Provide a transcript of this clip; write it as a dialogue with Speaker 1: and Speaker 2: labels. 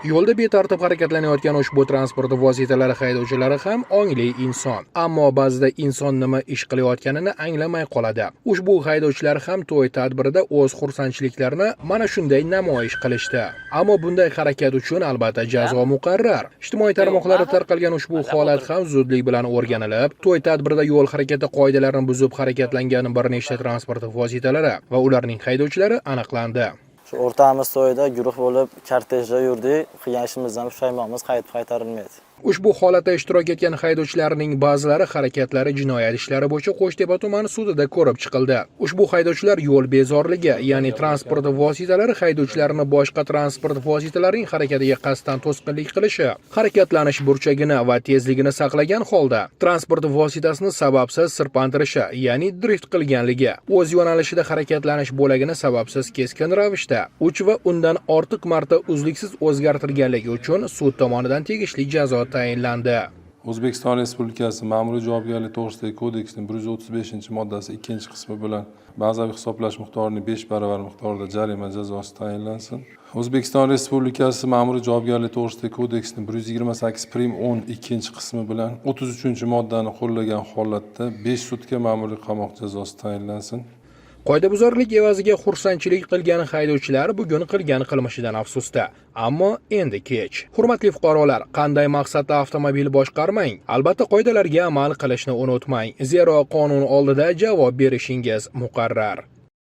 Speaker 1: Yo'lda betartib harakatlanayotgan ushbu transport vositalari haydovchilari ham ongli inson. Ammo ba'zida inson nima ish qilayotganini anglamay qoladi. Ushbu haydovchilar ham to'y tadbirida o'z xursandchiliklarini mana shunday namoyish qilishdi. Ammo bunday harakat uchun albatta jazo muqarrar. Ijtimoiy tarmoqlarda tarqalgan ushbu holat ham zudlik bilan o'rganilib, to'y tadbirida yo'l harakati qoidalarini buzib harakatlangan bir nechta transport vositalari va ularning haydovchilari aniqlandi.
Speaker 2: O'rtamiz to'yda guruh bo'lib kortejda yurdik, qilgan ishimizdan pushaymonmiz, qaytarilmaydi.
Speaker 1: Ushbu holatda ishtirok etgan haydovchilarning ba'zilari harakatlari jinoyat ishlari bo'yicha Qo'shtepa tumani sudida ko'rib chiqildi. Ushbu haydovchilar yo'l bezorligi, ya'ni transport vositalari haydovchilarini boshqa transport vositalarining harakatiga qasddan to'sqinlik qilishi, harakatlanish burchagini va tezligini saqlagan holda transport vositasini sababsiz sirpantirishi, ya'ni drift qilganligi, o'z yo'nalishida harakatlanish bo'lagini sababsiz keskin ravishda 3 va undan ortiq marta uzluksiz o'zgartirganligi uchun sud tomonidan tegishli jazo tayinlandi.
Speaker 3: O'zbekiston Respublikasi Ma'muriy javobgarlik to'g'risidagi kodeksining 135-moddasi 2-qismi bilan bazaviy hisoblash miqdorining 5 baravar miqdorida jarima jazosi tayinlansin. O'zbekiston Respublikasi Ma'muriy javobgarlik to'g'risidagi kodeksining 128-10 qismi bilan 33-moddani qo'llagan holatda 5 sutka ma'muriy qamoq jazosi tayinlansin.
Speaker 1: Qoidabuzarlik evaziga xursandchilik qilgan haydovchilar bugun qilgan qilmishidan afsusda. Ammo endi kech. Hurmatli fuqarolar, qanday maqsadda avtomobil boshqarmang? Albatta qoidalarga amal qilishni unutmang. Zero qonun oldida javob berishingiz muqarrar.